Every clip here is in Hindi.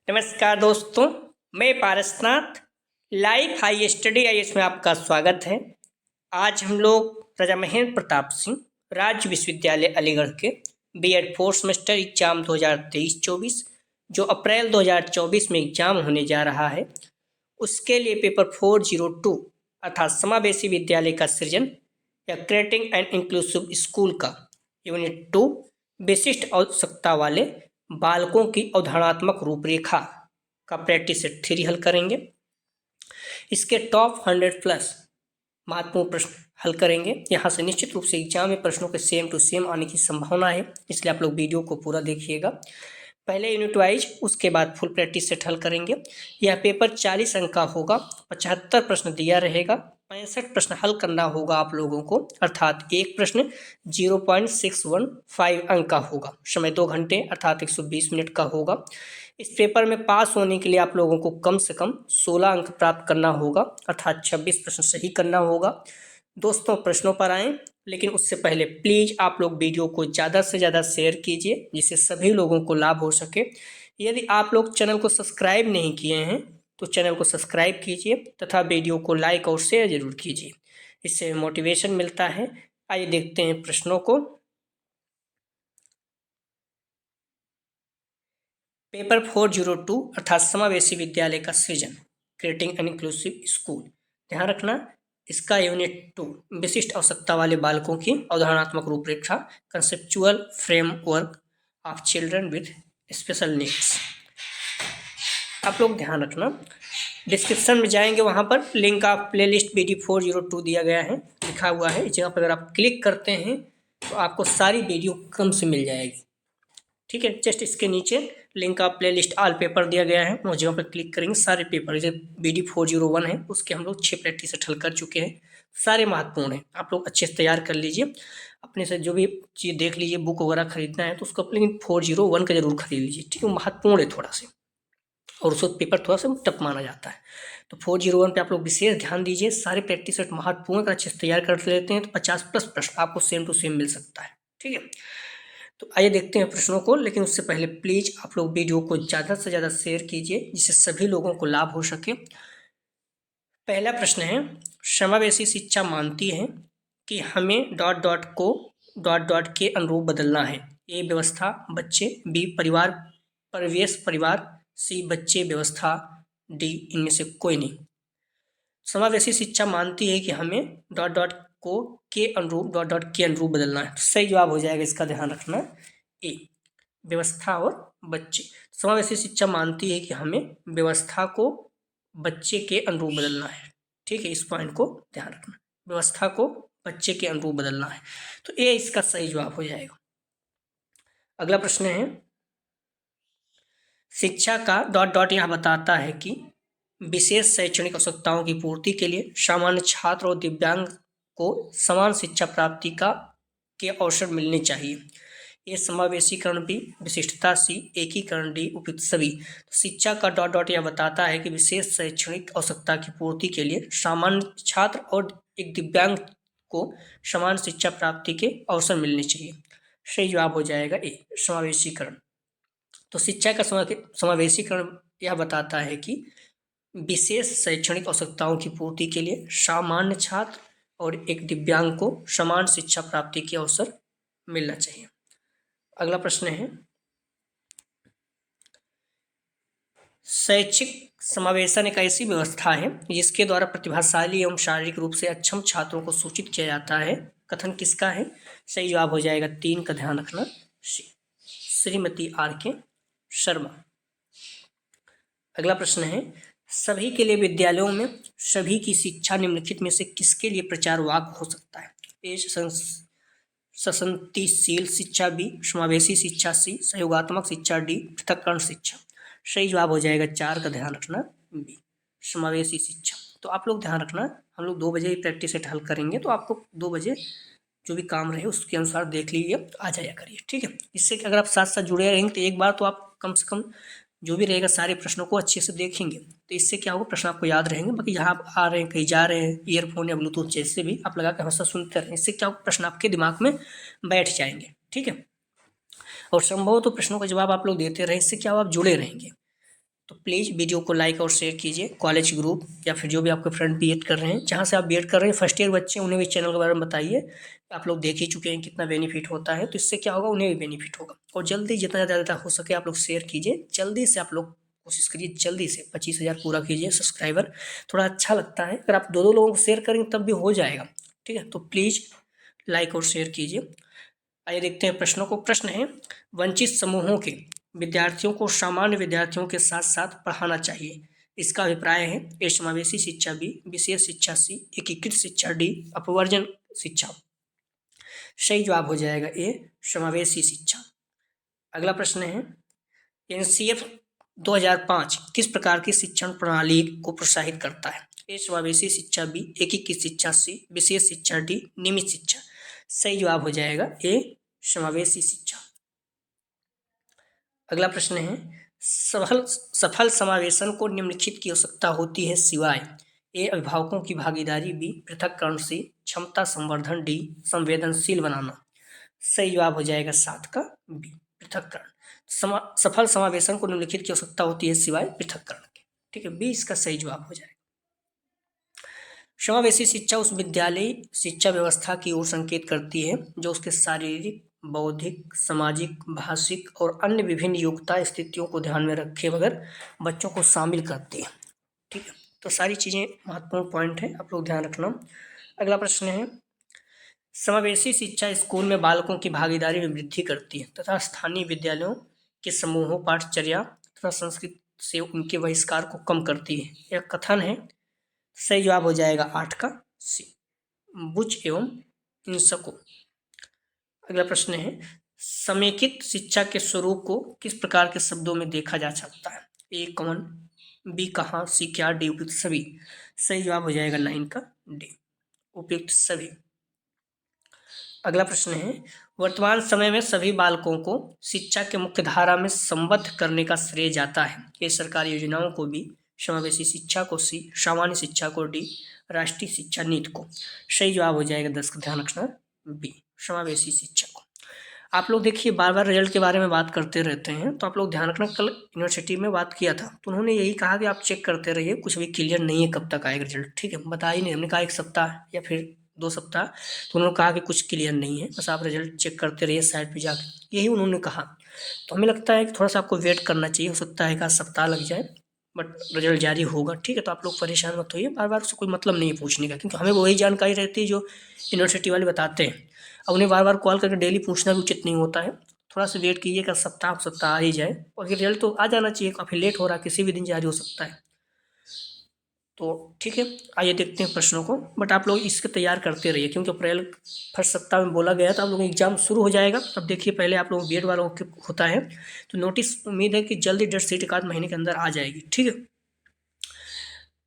नमस्कार दोस्तों, मैं Parasnath live high study IAS में आपका स्वागत है। आज हम लोग राजा महेंद्र प्रताप सिंह राज्य विश्वविद्यालय अलीगढ़ के बीएड फोर्थ सेमेस्टर एग्जाम 2023-24 जो अप्रैल 2024 में एग्जाम होने जा रहा है, उसके लिए पेपर 402 अर्थात समावेशी विद्यालय का सृजन या क्रिएटिंग एंड इंक्लूसिव स्कूल का यूनिट 2 विशिष्ट आवश्यकता वाले बालकों की अवधारणात्मक रूपरेखा का प्रैक्टिस सेट 3 हल करेंगे। इसके टॉप 100 प्लस महत्वपूर्ण प्रश्न हल करेंगे। यहाँ से निश्चित रूप से एग्जाम में प्रश्नों के सेम टू सेम आने की संभावना है, इसलिए आप लोग वीडियो को पूरा देखिएगा। पहले यूनिट वाइज, उसके बाद फुल प्रैक्टिस सेट हल करेंगे। यह पेपर 40 अंक का होगा, 75 प्रश्न दिया रहेगा, 65 प्रश्न हल करना होगा आप लोगों को, अर्थात एक प्रश्न 0.615 अंक का होगा। समय 2 घंटे अर्थात 120 मिनट का होगा। इस पेपर में पास होने के लिए आप लोगों को कम से कम 16 अंक प्राप्त करना होगा, अर्थात 26 प्रश्न सही करना होगा। दोस्तों, प्रश्नों पर आएँ, लेकिन उससे पहले प्लीज़ आप लोग वीडियो को ज़्यादा से ज़्यादा शेयर कीजिए जिससे सभी लोगों को लाभ हो सके। यदि आप लोग चैनल को सब्सक्राइब नहीं किए हैं तो चैनल को सब्सक्राइब कीजिए तथा वीडियो को लाइक और शेयर जरूर कीजिए, इससे मोटिवेशन मिलता है। आइए देखते हैं प्रश्नों को। पेपर 402 अर्थात समावेशी विद्यालय का सृजन, क्रिएटिंग एन इंक्लूसिव स्कूल। ध्यान रखना, इसका यूनिट 2 विशिष्ट आवश्यकता वाले बालकों की अवधारणात्मक रूपरेखा, conceptual framework of children with special needs. आप लोग ध्यान रखना, डिस्क्रिप्शन में जाएंगे, वहाँ पर लिंक ऑफ प्लेलिस्ट BD 402 दिया गया है, लिखा हुआ है। इस जगह पर अगर आप क्लिक करते हैं तो आपको सारी वीडियो क्रम से मिल जाएगी। ठीक है, जस्ट इसके नीचे link of playlist all paper दिया गया है, उस जगह पर क्लिक करेंगे। सारे पेपर जैसे BD 401 है, उसके हम लोग 6 प्रैक्टिस हल कर चुके हैं, सारे महत्वपूर्ण हैं। आप लोग अच्छे से तैयार कर लीजिए, अपने से जो भी चीज़ देख लीजिए, बुक वगैरह खरीदना है तो उसको लेकिन 401 का जरूर खरीद लीजिए, ठीक है, महत्वपूर्ण है थोड़ा सा, और उसको पेपर थोड़ा सा टफ माना जाता है। तो 401 पे आप लोग विशेष ध्यान दीजिए। सारे प्रैक्टिस सेट महत्वपूर्ण अगर अच्छे से तैयार कर लेते हैं तो 50 प्लस प्रश्न आपको सेम टू सेम मिल सकता है। ठीक है, तो आइए देखते हैं प्रश्नों को, लेकिन उससे पहले प्लीज आप लोग वीडियो को ज़्यादा से ज़्यादा शेयर कीजिए जिससे सभी लोगों को लाभ हो सके। पहला प्रश्न है, समावेशी शिक्षा मानती है कि हमें dot dot co dot dot के अनुरूप बदलना है। ए व्यवस्था, बच्चे, बी परिवार परिवेश परिवार, सी बच्चे व्यवस्था, डी इनमें से कोई नहीं। समावेशी शिक्षा मानती है कि हमें डॉट डॉट को के अनुरूप डॉट डॉट के अनुरूप बदलना है। तो सही जवाब हो जाएगा, इसका ध्यान रखना, ए व्यवस्था और बच्चे। समावेशी शिक्षा मानती है कि हमें व्यवस्था को बच्चे के अनुरूप बदलना है। ठीक है, इस पॉइंट को ध्यान रखना, व्यवस्था को बच्चे के अनुरूप बदलना है, तो ए इसका सही जवाब हो जाएगा। अगला प्रश्न है, शिक्षा का डॉट डॉट यह बताता है कि विशेष शैक्षणिक आवश्यकताओं की पूर्ति के लिए सामान्य छात्र और दिव्यांग को समान शिक्षा प्राप्ति के अवसर मिलने चाहिए। ये समावेशीकरण, भी विशिष्टता, सी एकीकरण, डी उपयुक्त सभी। तो शिक्षा का डॉट डॉट यह बताता है कि विशेष शैक्षणिक आवश्यकता की पूर्ति के लिए सामान्य छात्र और एक दिव्यांग को समान शिक्षा प्राप्ति के अवसर मिलने चाहिए। सही जवाब हो जाएगा ए समावेशीकरण। तो शिक्षा का समावेशीकरण यह बताता है कि विशेष शैक्षणिक आवश्यकताओं की पूर्ति के लिए सामान्य छात्र और एक दिव्यांग को समान शिक्षा प्राप्ति के अवसर मिलना चाहिए। अगला प्रश्न है, शैक्षिक समावेशन एक ऐसी व्यवस्था है जिसके द्वारा प्रतिभाशाली एवं शारीरिक रूप से अक्षम छात्रों को सूचित किया जाता है। कथन किसका है? सही जवाब हो जाएगा 3 का ध्यान रखना, श्रीमती R.K. शर्मा। अगला प्रश्न है, सभी के लिए विद्यालयों में सभी की शिक्षा निम्नलिखित में से किसके लिए प्रचार वाक्य हो सकता है? ए ससंतिशील शिक्षा, बी समावेशी शिक्षा, सी सहयोगात्मक शिक्षा, डी पृथक्करण शिक्षा। सही जवाब हो जाएगा 4 का ध्यान रखना, बी समावेशी शिक्षा। तो आप लोग ध्यान रखना, हम लोग 2 बजे प्रैक्टिस सेट हल करेंगे, तो आपको 2 बजे जो भी काम रहे उसके अनुसार देख लीजिए, तो आ जाया करिए। ठीक है, इससे अगर आप साथ साथ जुड़े रहेंगे तो एक बार तो आप कम से कम जो भी रहेगा सारे प्रश्नों को अच्छे से देखेंगे, तो इससे क्या होगा, प्रश्न आपको याद रहेंगे। बाकी जहाँ आप आ रहे हैं, कहीं जा रहे हैं, ईयरफोन या ब्लूटूथ जैसे भी आप लगा कर हमेशा सुनते रहें, इससे क्या होगा, प्रश्न आपके दिमाग में बैठ जाएंगे। ठीक है, और संभव तो प्रश्नों का जवाब आप लोग देते रहें, इससे क्या होगा, आप जुड़े रहेंगे। तो प्लीज़ वीडियो को लाइक और शेयर कीजिए। कॉलेज ग्रुप या फिर जो भी आपके फ्रेंड बीएड कर रहे हैं, जहाँ से आप बीएड कर रहे हैं, फर्स्ट ईयर बच्चे, उन्हें भी चैनल के बारे में बताइए। आप लोग देख ही चुके हैं कितना बेनिफिट होता है, तो इससे क्या होगा, उन्हें भी बेनिफिट होगा। और जल्दी जितना ज़्यादा हो सके आप लोग शेयर कीजिए। जल्दी से आप लोग कोशिश करिए, जल्दी से 25,000 पूरा कीजिए सब्सक्राइबर। थोड़ा अच्छा लगता है अगर आप दो लोगों को शेयर करेंगे तब भी हो जाएगा। ठीक है, तो प्लीज़ लाइक और शेयर कीजिए। आइए देखते हैं प्रश्नों को। प्रश्न है, वंचित समूहों के विद्यार्थियों को सामान्य विद्यार्थियों के साथ साथ पढ़ाना चाहिए। इसका अभिप्राय है ए समावेशी शिक्षा, बी विशेष शिक्षा, सी एकीकृत शिक्षा, डी अपवर्जन शिक्षा। सही जवाब हो जाएगा ए समावेशी शिक्षा। अगला प्रश्न है, एनसीएफ 2005 किस प्रकार की शिक्षण प्रणाली को प्रोत्साहित करता है? ए समावेशी शिक्षा, बी एकीकृत शिक्षा, सी विशेष शिक्षा, डी नियमित शिक्षा। सही जवाब हो जाएगा ए समावेशी शिक्षा। अगला प्रश्न है, सफल समावेशन को निम्नलिखित की आवश्यकता होती है सिवाय ए अभिभावकों की भागीदारी, बी पृथक्करण, सी क्षमता संवर्धन, डी संवेदनशील बनाना। सही जवाब हो जाएगा 7 का बी पृथक्करण। सफल समावेशन को निम्नलिखित की आवश्यकता होती है सिवाय पृथक्करण के। ठीक है, बी इसका सही जवाब हो जाएगा। समावेशी शिक्षा उस विद्यालय शिक्षा व्यवस्था की ओर संकेत करती है जो उसके शारीरिक, बौद्धिक, सामाजिक, भाषिक और अन्य विभिन्न योग्यता स्थितियों को ध्यान में रखे बगैर बच्चों को शामिल करती है। ठीक है, तो सारी चीज़ें महत्वपूर्ण पॉइंट है, आप लोग ध्यान रखना। अगला प्रश्न है, समावेशी शिक्षा स्कूल में बालकों की भागीदारी में वृद्धि करती है तथा स्थानीय विद्यालयों के समूहों, पाठचर्या तथा संस्कृति से उनके बहिष्कार को कम करती है। यह कथन है। सही जवाब हो जाएगा 8 का सी बुच एवं हिंसकों। अगला प्रश्न है, समेकित शिक्षा के स्वरूप को किस प्रकार के शब्दों में देखा जा सकता है? ए कौन, बी कहाँ, सी क्या, डी उपयुक्त सभी। सही जवाब हो जाएगा 9 का डी उपयुक्त सभी। अगला प्रश्न है, वर्तमान समय में सभी बालकों को शिक्षा के मुख्य धारा में संबद्ध करने का श्रेय जाता है। ये सरकारी योजनाओं को, बी समावेशी शिक्षा को, सी सामान्य शिक्षा को, डी राष्ट्रीय शिक्षा नीति को। सही जवाब हो जाएगा 10 का ध्यान रखना बी समावेशी शिक्षा को। आप लोग देखिए बार बार रिजल्ट के बारे में बात करते रहते हैं, तो आप लोग ध्यान रखना, कल यूनिवर्सिटी में बात किया था तो उन्होंने यही कहा कि आप चेक करते रहिए, कुछ भी क्लियर नहीं है कब तक आएगा रिजल्ट। ठीक है, बता ही नहीं, हमने कहा 1 सप्ताह या फिर 2 सप्ताह, तो उन्होंने कहा कि कुछ क्लियर नहीं है, बस आप रिजल्ट चेक करते रहिए साइड पे जाकर, यही उन्होंने कहा। तो हमें लगता है कि थोड़ा सा आपको वेट करना चाहिए, हो सकता है 1 सप्ताह लग जाए, बट रिजल्ट जारी होगा। ठीक है, तो आप लोग परेशान मत होइए, बार बार उससे कोई मतलब नहीं है पूछने का, क्योंकि हमें वही जानकारी रहती है जो यूनिवर्सिटी वाले बताते हैं। अब उन्हें बार बार कॉल करके डेली पूछना भी उचित नहीं होता है। थोड़ा सा वेट कीजिए, का सप्ताह आ ही जाए, और ये रिजल्ट तो आ जाना चाहिए, काफ़ी लेट हो रहा है, किसी भी दिन जारी हो सकता है। तो ठीक है, आइए देखते हैं प्रश्नों को, बट आप लोग इसके तैयार करते रहिए, क्योंकि अप्रैल फर्स्ट सप्ताह में बोला गया था आप लोगों का एग्जाम शुरू हो जाएगा। अब देखिए पहले आप लोग बीएड वालों के होता है, तो नोटिस उम्मीद है कि जल्दी डेट शीट 1 आध महीने के अंदर आ जाएगी। ठीक है,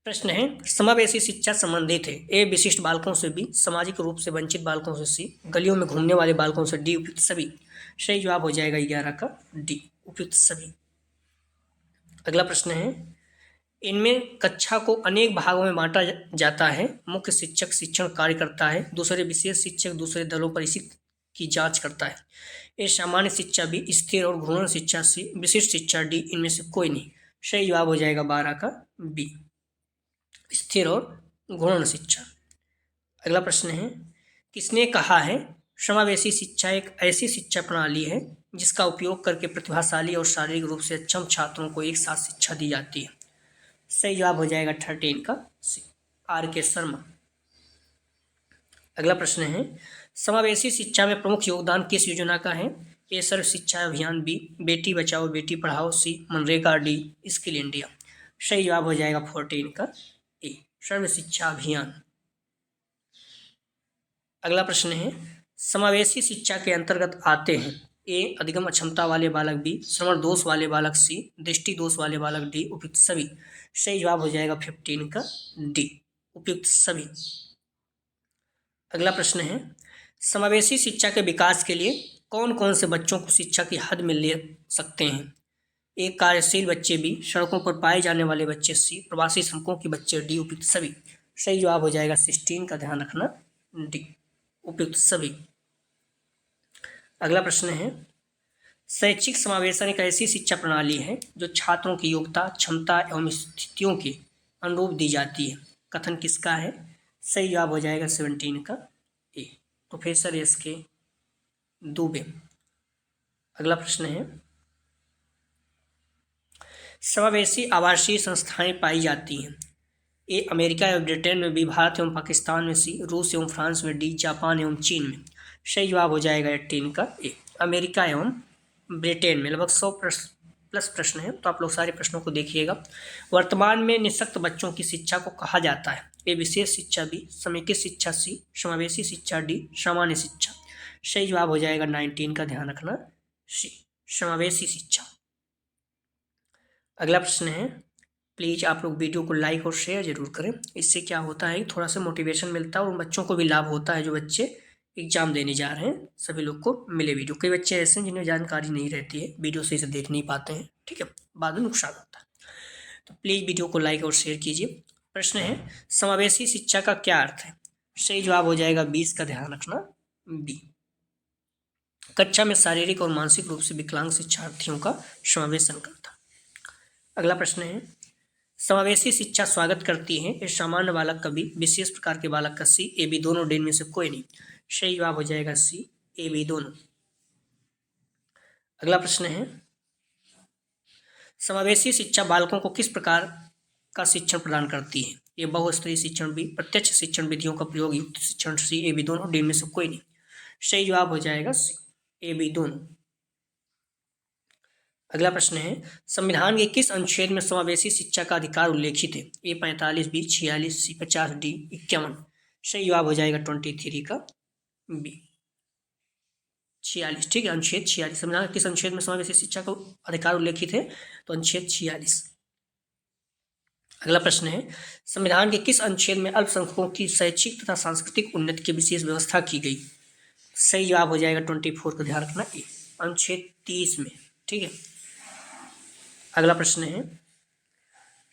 प्रश्न है, समावेशी शिक्षा संबंधित है ए विशिष्ट बालकों से, बी सामाजिक रूप से वंचित बालकों से, सी गलियों में घूमने वाले बालकों से, डी उपयुक्त सभी। सही जवाब हो जाएगा 11 का डी उपयुक्त सभी। अगला प्रश्न है, इनमें कक्षा को अनेक भागों में बांटा जाता है। मुख्य शिक्षक शिक्षण कार्य करता है, दूसरे विशेष शिक्षक दूसरे दलों पर इसी की जांच करता है। ए सामान्य शिक्षा, बी स्थिर और घूर्णन शिक्षा, सी विशिष्ट शिक्षा, डी इनमें से कोई नहीं। सही जवाब हो जाएगा 12 का बी स्थिर और घूर्णन शिक्षा। अगला प्रश्न है, किसने कहा है समावेशी शिक्षा एक ऐसी शिक्षा प्रणाली है जिसका उपयोग करके प्रतिभाशाली और शारीरिक रूप से अक्षम छात्रों को एक साथ शिक्षा दी जाती है। सही जवाब हो जाएगा 13 का सी आर के शर्मा। अगला प्रश्न है, समावेशी शिक्षा में प्रमुख योगदान किस योजना का है? ए सर्व शिक्षा अभियान, बी बेटी बचाओ बेटी पढ़ाओ, सी मनरेगा, डी स्किल इंडिया। सही जवाब हो जाएगा 14 का ए सर्व शिक्षा अभियान। अगला प्रश्न है, समावेशी शिक्षा के अंतर्गत आते हैं ए अधिगम अक्षमता वाले बालक, बी श्रवण दोष वाले बालक, सी दृष्टि दोष वाले बालक, डी उपयुक्त सभी। सही जवाब हो जाएगा 15 का डी उपयुक्त सभी। अगला प्रश्न है, समावेशी शिक्षा के विकास के लिए कौन कौन से बच्चों को शिक्षा की हद में ले सकते हैं? ए कार्यशील बच्चे, बी सड़कों पर पाए जाने वाले बच्चे, सी प्रवासी श्रमिकों के बच्चे, डी उपयुक्त सभी। सही जवाब हो जाएगा 16 का ध्यान रखना डी उपयुक्त सभी। अगला प्रश्न है, शैक्षिक समावेशन एक ऐसी शिक्षा प्रणाली है जो छात्रों की योग्यता, क्षमता एवं स्थितियों के अनुरूप दी जाती है। कथन किसका है? सही जवाब हो जाएगा 17 का ए, प्रोफेसर एस के दुबे। अगला प्रश्न है, समावेशी आवासीय संस्थाएं पाई जाती हैं। ए अमेरिका एवं ब्रिटेन में, बी भारत एवं पाकिस्तान में, सी रूस एवं फ्रांस में, डी जापान एवं चीन में। सही जवाब हो जाएगा 18 का ए, अमेरिका एवं ब्रिटेन में। लगभग 100 प्लस प्रश्न है, तो आप लोग सारे प्रश्नों को देखिएगा। वर्तमान में निःशक्त बच्चों की शिक्षा को कहा जाता है। ए विशेष शिक्षा, बी समेकित शिक्षा, सी समावेशी शिक्षा, डी सामान्य शिक्षा। सही जवाब हो जाएगा 19 का, ध्यान रखना, सी समावेशी शिक्षा। अगला प्रश्न है, प्लीज़ आप लोग वीडियो को लाइक और शेयर जरूर करें। इससे क्या होता है, थोड़ा सा मोटिवेशन मिलता है और बच्चों को भी लाभ होता है। जो बच्चे एग्जाम देने जा रहे हैं सभी लोग को मिले वीडियो। कई बच्चे ऐसे हैं जिन्हें जानकारी नहीं रहती है, वीडियो से इसे देख नहीं पाते हैं, ठीक है, बाद में नुकसान होता है। तो प्लीज़ वीडियो को लाइक और शेयर कीजिए। प्रश्न है, समावेशी शिक्षा का क्या अर्थ है? सही जवाब हो जाएगा 20 का, ध्यान रखना, बी कक्षा में शारीरिक और मानसिक रूप से विकलांग शिक्षार्थियों का समावेशन करता। अगला प्रश्न है, समावेशी शिक्षा स्वागत करती है एक सामान्य बालक का, बी विशेष प्रकार के बालक का, सी ए बी दोनों, डी में से कोई नहीं। सही जवाब हो जाएगा सी ए बी दोनों। अगला प्रश्न है, समावेशी शिक्षा बालकों को किस प्रकार का शिक्षण प्रदान करती है? ये बहुस्तरीय शिक्षण, बी प्रत्यक्ष शिक्षण विधियों का प्रयोग युक्त शिक्षण, सी ए बी दोनों, डी में से कोई नहीं। सही जवाब हो जाएगा सी ए बी दोनों। अगला प्रश्न है, संविधान के किस अनुच्छेद में समावेशी शिक्षा का अधिकार उल्लेखित है? ए 45, बी 46, सी 50, डी 51। सही जवाब हो जाएगा 23 का, बी 46, ठीक है, अनुच्छेद 46। संविधान के किस अनुच्छेद में समावेशी शिक्षा का अधिकार उल्लेखित है? तो अनुच्छेद 46। अगला प्रश्न है, संविधान के किस अनुच्छेद में अल्पसंख्यकों की शैक्षिक तथा सांस्कृतिक उन्नति की विशेष व्यवस्था की गई? सही जवाब हो जाएगा 24 का, ध्यान रखना, ए अनुच्छेद 30 में, ठीक है। अगला प्रश्न है,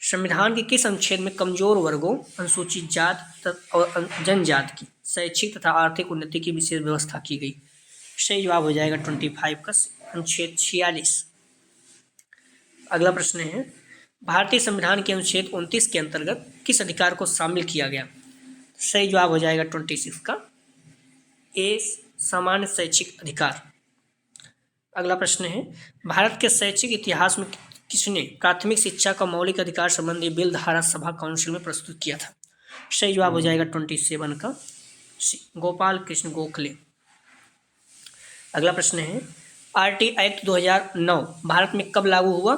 संविधान के किस अनुच्छेद में कमजोर वर्गों, अनुसूचित जात और जनजाति की शैक्षिक तथा आर्थिक उन्नति की विशेष व्यवस्था की गई? सही जवाब हो जाएगा 25 का, अनुच्छेद 46। अगला प्रश्न है, भारतीय संविधान के अनुच्छेद 29 के अंतर्गत किस अधिकार को शामिल किया गया? सही जवाब हो जाएगा 26 का, ए सामान्य शैक्षिक अधिकार। अगला प्रश्न है, भारत के शैक्षिक इतिहास में किसने प्राथमिक शिक्षा का मौलिक अधिकार संबंधी बिल धारा सभा काउंसिल में प्रस्तुत किया था? सही जवाब हो जाएगा 27 का, सी गोपाल कृष्ण गोखले। अगला प्रश्न है, आरटी एक्ट 2009 भारत में कब लागू हुआ?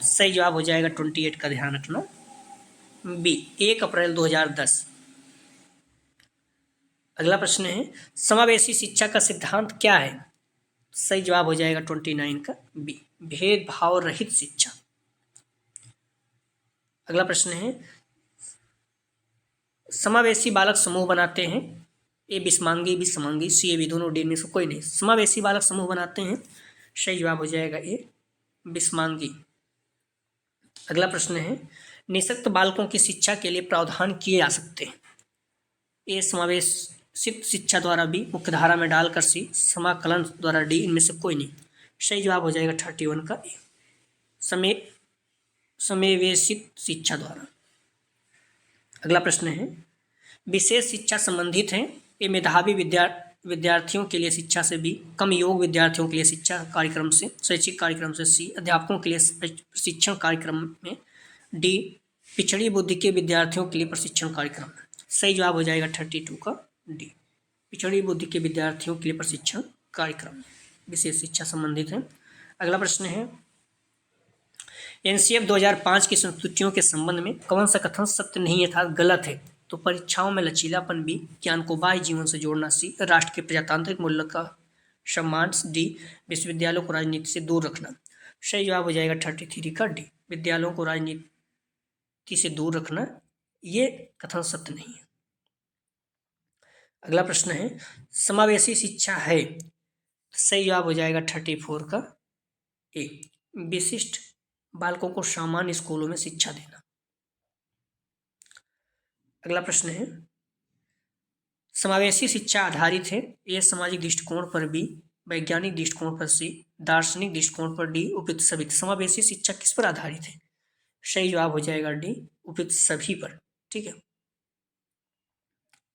सही जवाब हो जाएगा 28 का, ध्यान रखना, बी 1 अप्रैल 2010। अगला प्रश्न है, समावेशी शिक्षा का सिद्धांत क्या है? सही जवाब हो जाएगा 29 का, बी भेदभाव रहित शिक्षा। अगला प्रश्न है, समावेशी बालक समूह बनाते हैं। ए विषमांगी, बी समांगी, सी ए बी दोनों, डी में से कोई नहीं। समावेशी बालक समूह बनाते हैं, सही जवाब हो जाएगा ए विषमांगी। अगला प्रश्न है, निःशक्त बालकों की शिक्षा के लिए प्रावधान किए जा सकते हैं। ए समावेशित शिक्षा द्वारा, बी मुख्यधारा में डालकर, सी समाकलन द्वारा, डी इनमें से कोई नहीं। सही जवाब हो जाएगा 31 का, ए समावेशित शिक्षा द्वारा। अगला प्रश्न है, विशेष शिक्षा संबंधित है। ए मेधावी विद्यार्थियों के लिए शिक्षा से, बी कम योग्य विद्यार्थियों के लिए शिक्षा कार्यक्रम से, शैक्षिक कार्यक्रम से, सी अध्यापकों के लिए प्रशिक्षण कार्यक्रम में, डी पिछड़ी बुद्धि के विद्यार्थियों के लिए प्रशिक्षण कार्यक्रम। सही जवाब हो जाएगा 32 का, डी पिछड़ी बुद्धि के विद्यार्थियों के लिए प्रशिक्षण कार्यक्रम विशेष शिक्षा संबंधित है। अगला प्रश्न है, एनसीएफ 2005 की संस्तुतियों के संबंध में कौन सा कथन सत्य नहीं अर्थात गलत है? तो परीक्षाओं में लचीलापन, बी ज्ञान को बाह्य जीवन से जोड़ना, सी राष्ट्र के प्रजातांत्रिक मूल्य का सम्मान, डी विश्वविद्यालयों को राजनीति से दूर रखना। सही जवाब हो जाएगा 33 का, डी विद्यालयों को राजनीति से दूर रखना, ये कथन सत्य नहीं है। अगला प्रश्न है, समावेशी शिक्षा है। सही जवाब हो जाएगा 34 का, ए विशिष्ट बालकों को सामान्य स्कूलों में शिक्षा देना। अगला प्रश्न है, समावेशी शिक्षा आधारित है। यह सामाजिक दृष्टिकोण पर भी वैज्ञानिक दृष्टिकोण पर सी, दार्शनिक दृष्टिकोण पर डी, उपयुक्त सभी। समावेशी शिक्षा किस पर आधारित है? सही जवाब हो जाएगा डी, उपयुक्त सभी पर। ठीक है।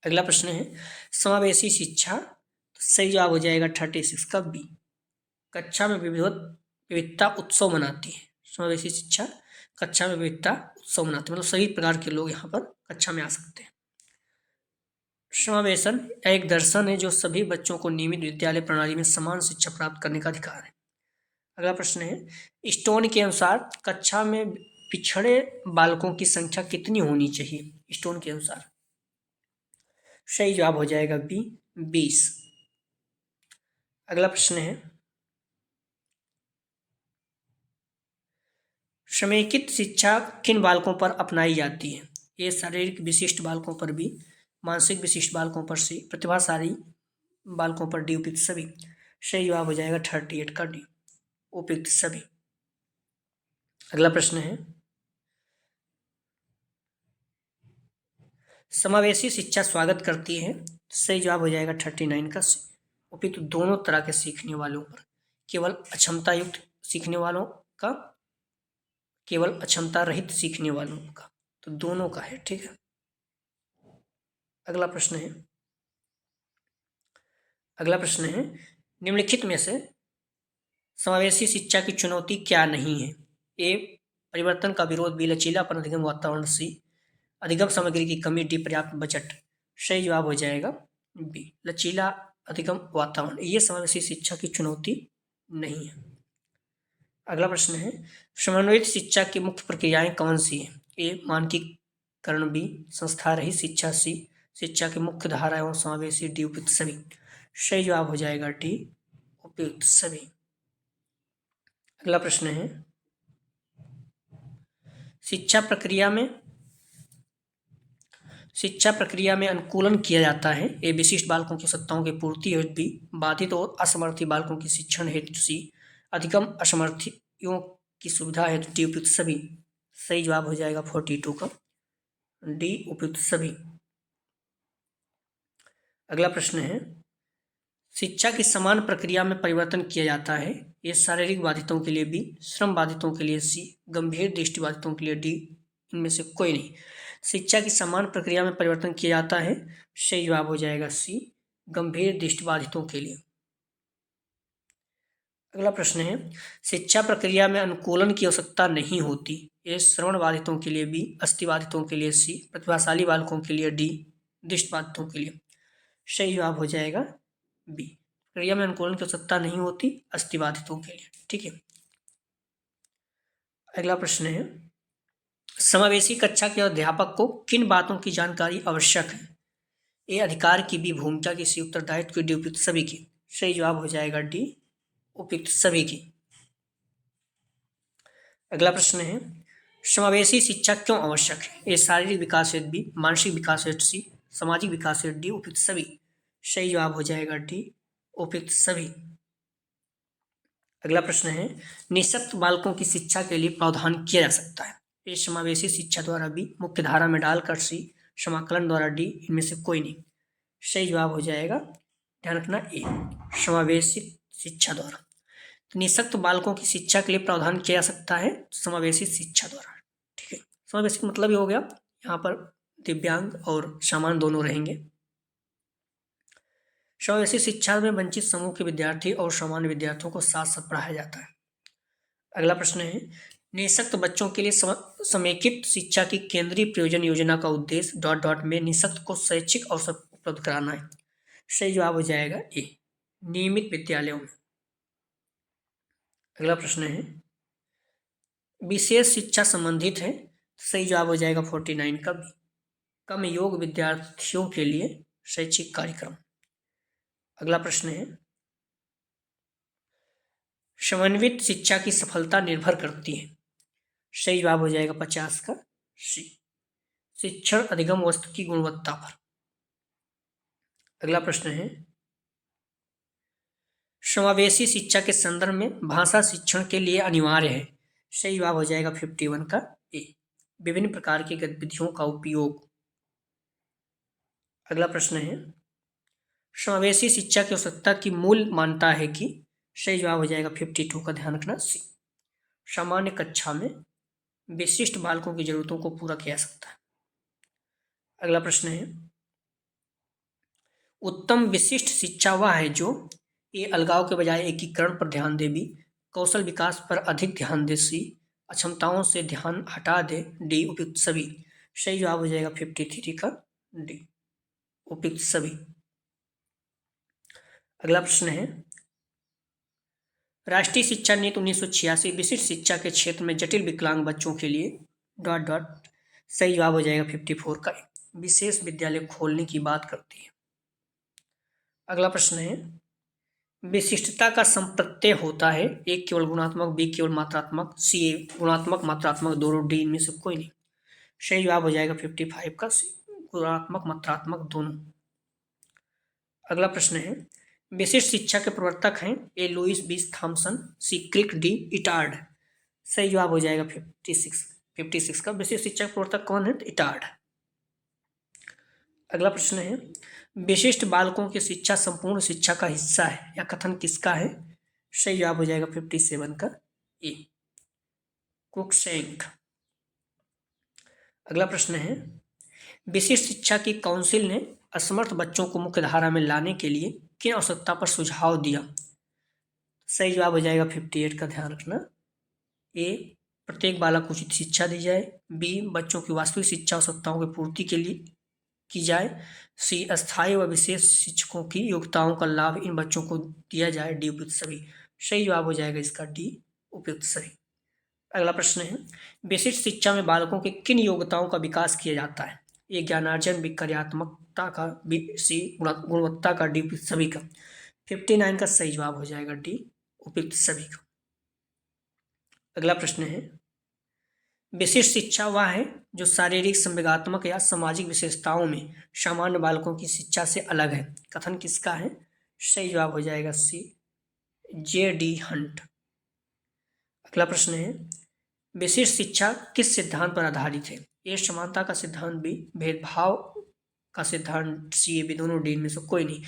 अगला प्रश्न है समावेशी शिक्षा, तो सही जवाब हो जाएगा 36 का बी। कक्षा में विविधता उत्सव मनाती है। समावेशी शिक्षा कक्षा में विविधता उत्सव मनाती है, मतलब सभी प्रकार के लोग यहाँ पर कक्षा में आ सकते हैं। समावेशन एक दर्शन है जो सभी बच्चों को नियमित विद्यालय प्रणाली में समान शिक्षा प्राप्त करने का अधिकार है। अगला प्रश्न है स्टोन के अनुसार कक्षा में पिछड़े बालकों की संख्या कितनी होनी चाहिए? स्टोन के अनुसार सही जवाब हो जाएगा बी, 20। अगला प्रश्न है समेकित शिक्षा किन बालकों पर अपनाई जाती है? ये शारीरिक विशिष्ट बालकों पर बी, मानसिक विशिष्ट बालकों पर सी, प्रतिभाशाली बालकों पर डी, उपयुक्त सभी। सही जवाब हो जाएगा 38 का डी, उपयुक्त सभी। अगला प्रश्न है समावेशी शिक्षा स्वागत करती है। सही जवाब हो जाएगा 39 का सी, उपयुक्त दोनों तरह के सीखने वालों पर, केवल अक्षमता युक्त सीखने वालों का, केवल अक्षमता रहित सीखने वालों का, तो दोनों का है। ठीक है। अगला प्रश्न है निम्नलिखित में से समावेशी शिक्षा की चुनौती क्या नहीं है? ए परिवर्तन का विरोध, बी लचीलापन अधिगम वातावरण, सी अधिगम सामग्री की कमी, डी पर्याप्त बजट। सही जवाब हो जाएगा बी लचीला अधिगम वातावरण, ये समावेशी शिक्षा की चुनौती नहीं है। अगला प्रश्न है समन्वित शिक्षा की मुख्य प्रक्रियाएं कौन सी हैं? ए मानकीकरण, बी संस्था रहित शिक्षा, सी शिक्षा की मुख्य धारा एवं समावेशी, डी उपयुक्त सभी। सही जवाब हो जाएगा डी, उपयुक्त सभी। अगला प्रश्न है शिक्षा प्रक्रिया में अनुकूलन किया जाता है। ए विशिष्ट बालकों की आवश्यकताओं की पूर्ति हेतु, बी बाधित और असमर्थी बालकों की शिक्षण हेतु, सी अधिगम असमर्थियों की सुविधा हेतु, डी उपयुक्त सभी। सही जवाब हो जाएगा 42 का डी, उपयुक्त सभी। अगला प्रश्न है शिक्षा की समान प्रक्रिया में परिवर्तन किया जाता है। ये शारीरिक बाधितों के लिए बी, श्रम बाधितों के लिए सी, गंभीर दृष्टि बाधितों के लिए डी, इनमें से कोई नहीं। शिक्षा की समान प्रक्रिया में परिवर्तन किया जाता है। सही जवाब हो जाएगा सी, गंभीर दृष्टि बाधितों के लिए। अगला प्रश्न है शिक्षा प्रक्रिया में अनुकूलन की आवश्यकता नहीं होती। ये श्रवण बाधितों के लिए बी, अस्थि बाधितों के लिए सी, प्रतिभाशाली बालकों के लिए डी, दृष्टि बाधितों के लिए। सही जवाब हो जाएगा बी, प्रक्रिया में अनुकूलन की आवश्यकता नहीं होती अस्थि बाधितों के लिए। ठीक है। अगला प्रश्न है समावेशी कक्षा के अध्यापक को किन बातों की जानकारी आवश्यक है? ए अधिकार की, बी भूमिका की, सी उत्तरदायित्व की, डी उपयुक्त सभी की। सही जवाब हो जाएगा डी, उपयुक्त सभी की। अगला प्रश्न है समावेशी शिक्षा क्यों आवश्यक है? ए शारीरिक विकास हेतु, बी मानसिक विकास हेतु, सी सामाजिक विकास हेतु, डी उपयुक्त सभी। सही जवाब हो जाएगा डी, उपयुक्त सभी। अगला प्रश्न है निःशक्त बालकों की शिक्षा के लिए प्रावधान किया जा सकता है। ए समावेशी शिक्षा द्वारा, बी मुख्य धारा में डालकर, सी समाकलन द्वारा, डी इनमें से कोई नहीं। सही जवाब हो जाएगा, ध्यान रखना, ए समावेशी शिक्षा द्वारा। तो निःशक्त बालकों की शिक्षा के लिए प्रावधान किया जा सकता है समावेशी शिक्षा द्वारा। ठीक है। समावेशी मतलब ये हो गया यहाँ पर दिव्यांग और सामान्य दोनों रहेंगे। समावेशी शिक्षा में वंचित समूह के विद्यार्थी और सामान्य विद्यार्थियों को साथ साथ पढ़ाया जाता है। अगला प्रश्न है निःशक्त बच्चों के लिए समेकित शिक्षा की केंद्रीय प्रयोजन योजना का उद्देश्य ... में निःशक्त को शैक्षिक अवसर उपलब्ध कराना है। सही जवाब हो जाएगा ए, नियमित विद्यालयों में। अगला प्रश्न है विशेष शिक्षा संबंधित है। सही जवाब हो जाएगा 49 का बी, कम योग्य विद्यार्थियों के लिए शैक्षिक कार्यक्रम। अगला प्रश्न है समन्वित शिक्षा की सफलता निर्भर करती है। सही जवाब हो जाएगा 50 का सी, शिक्षण अधिगम वस्तु की गुणवत्ता पर। अगला प्रश्न है समावेशी शिक्षा के संदर्भ में भाषा शिक्षण के लिए अनिवार्य है। सही जवाब हो जाएगा 51 का ए, विभिन्न प्रकार की गतिविधियों का उपयोग। अगला प्रश्न है समावेशी शिक्षा की आवश्यकता की मूल मानता है कि सही जवाब हो जाएगा 52 का, ध्यान रखना सी। सामान्य कक्षा में विशिष्ट बालकों की जरूरतों को पूरा किया जा सकता है। अगला प्रश्न है, उत्तम विशिष्ट शिक्षा वह है जो ए अलगाव के बजाय एकीकरण पर ध्यान दे, बी कौशल विकास पर अधिक ध्यान दे, सी अक्षमताओं से ध्यान हटा दे, डी उपयुक्त सभी। सही जवाब हो जाएगा 53 का, डी उपयुक्त सभी। अगला प्रश्न है, राष्ट्रीय शिक्षा नीति 1986 विशिष्ट शिक्षा के क्षेत्र में जटिल विकलांग बच्चों के लिए डॉट डॉट। सही जवाब हो जाएगा 54 का, विशेष विद्यालय खोलने की बात करती है। अगला प्रश्न है, विशिष्टता का संप्रत्यय होता है ए केवल गुणात्मक, बी केवल मात्रात्मक, सी गुणात्मक मात्रात्मक दोनों, डी इनमें से कोई नहीं। सही जवाब हो जाएगा 55 का, सी गुणात्मक मात्रात्मक दोनों। अगला प्रश्न है, विशिष्ट शिक्षा के प्रवर्तक हैं ए लुईस बी थॉमसन, सी क्रिक, डी इटार्ड। सही जवाब हो जाएगा 56 का, विशिष्ट शिक्षा के प्रवर्तक कौन है? इटार्ड। अगला प्रश्न है, विशिष्ट बालकों की शिक्षा संपूर्ण शिक्षा का हिस्सा है या कथन किसका है? सही जवाब हो जाएगा 57 का, ए क्रुक्सेंक। अगला प्रश्न है, विशिष्ट शिक्षा की काउंसिल ने असमर्थ बच्चों को मुख्य धारा में लाने के लिए किन आवश्यकता पर सुझाव दिया? सही जवाब हो जाएगा 58 का, ध्यान रखना। ए प्रत्येक बालक को उचित शिक्षा दी जाए, बी बच्चों की वास्तविक शिक्षा आवश्यकताओं की पूर्ति के लिए की जाए, सी अस्थायी व विशेष शिक्षकों की योग्यताओं का लाभ इन बच्चों को दिया जाए, डी उपयुक्त सभी। सही जवाब हो जाएगा इसका, डी उपयुक्त सभी। अगला प्रश्न है, विशिष्ट शिक्षा में बालकों के किन योग्यताओं का विकास किया जाता है? ए ज्ञानार्जन, बी कार्यात्मकता का, बी सी गुणवत्ता का, डी उपयुक्त सभी का। 59 का सही जवाब हो जाएगा, डी उपयुक्त सभी का। अगला प्रश्न है, विशिष्ट शिक्षा वह है जो शारीरिक, संवेगात्मक या सामाजिक विशेषताओं में सामान्य बालकों की शिक्षा से अलग है, कथन किसका है? सही जवाब हो जाएगा सी जे डी हंट। अगला प्रश्न है, विशिष्ट शिक्षा किस सिद्धांत पर आधारित है? ए समानता का सिद्धांत, बी भेदभाव का सिद्धांत, सी ए बी दोनों, डी इनमें से कोई नहीं।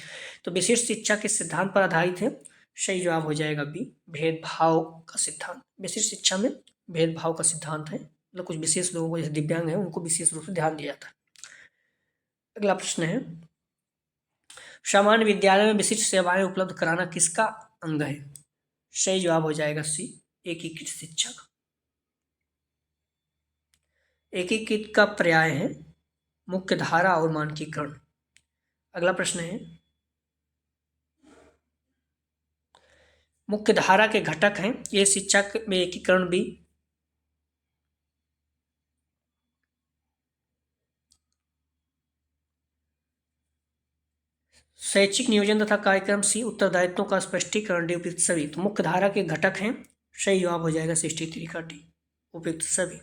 तो विशिष्ट शिक्षा किस सिद्धांत पर आधारित है? सही जवाब हो जाएगा बी भेदभाव का सिद्धांत। विशिष्ट शिक्षा में भेदभाव का सिद्धांत है, मतलब कुछ विशेष लोगों को, जैसे दिव्यांग है, उनको विशेष रूप से ध्यान दिया जाता है। अगला प्रश्न है, सामान्य विद्यालय में विशिष्ट सेवाएं उपलब्ध कराना किसका अंग है? सही जवाब हो जाएगा सी एकीकृत शिक्षक। एकीकृत का पर्याय है मुख्य धारा और मानकीकरण। अगला प्रश्न है, मुख्य धारा के घटक हैं ये शिक्षा में एकीकरण, भी शैक्षिक नियोजन तथा कार्यक्रम, सी उत्तरदायित्वों का स्पष्टीकरण, डी उपयुक्त सभी। तो मुख्य धारा के घटक हैं, सही जवाब हो जाएगा 63 का, डी उपयुक्त सभी।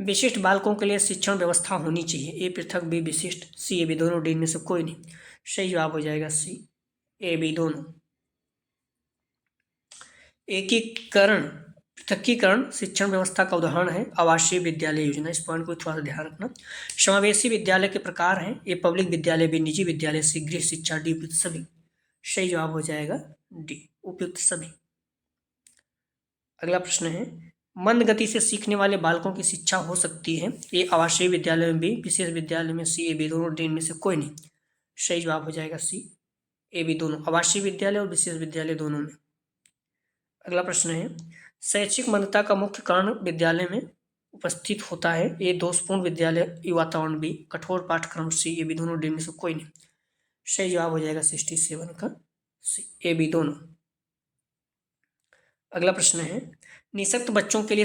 विशिष्ट बालकों के लिए शिक्षण व्यवस्था होनी चाहिए, ए पृथक, बी विशिष्ट, सी ए बी दोनों, डी में से कोई नहीं। सही जवाब हो जाएगा सी ए बी दोनों। एकीकरण, पृथकीकरण शिक्षण व्यवस्था का उदाहरण है आवासीय विद्यालय योजना। इस पॉइंट को थोड़ा सा ध्यान रखना। समावेशी विद्यालय के प्रकार हैं ए पब्लिक विद्यालय, बी निजी विद्यालय, सी गृह शिक्षा, डी उपयुक्त सभी। सही जवाब हो जाएगा डी उपयुक्त सभी। अगला प्रश्न है, मंद गति से सीखने वाले बालकों की शिक्षा हो सकती है ए आवासीय विद्यालय में, बी विशेष विद्यालय में, सी ए बी दोनों, डी इनमें से कोई नहीं। सही जवाब हो जाएगा सी ए बी दोनों, आवासीय विद्यालय और विशेष विद्यालय दोनों में। अगला प्रश्न है, शैक्षिक मंदता का मुख्य कारण विद्यालय में उपस्थित होता है ए दोषपूर्ण विद्यालय वातावरण, बी कठोर पाठ्यक्रम, सी ए बी दोनों, डी में से कोई नहीं। सही जवाब हो जाएगा 67 का, सी ए बी दोनों। अगला प्रश्न है, निःशक्त बच्चों के लिए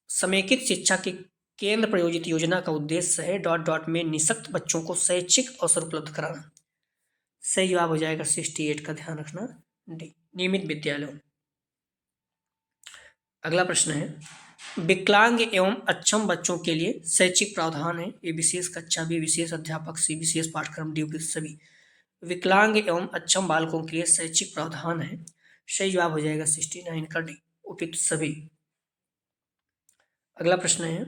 समेकित शिक्षा की केंद्र प्रायोजित योजना का उद्देश्य है डॉट डॉट में निःशक्त बच्चों को शैक्षिक अवसर उपलब्ध कराना। सही जवाब हो जाएगा 68 का, ध्यान रखना, डी नियमित विद्यालयों। अगला प्रश्न है, विकलांग एवं अक्षम बच्चों के लिए शैक्षिक प्रावधान है ए विशेष कक्षा, बी विशेष अध्यापक, सी विशेष पाठ्यक्रम, डी उपयुक्त सभी। विकलांग एवं अक्षम बालकों के लिए शैक्षिक प्रावधान है, सही जवाब हो जाएगा 69 का, डी उपयुक्त सभी। अगला प्रश्न है,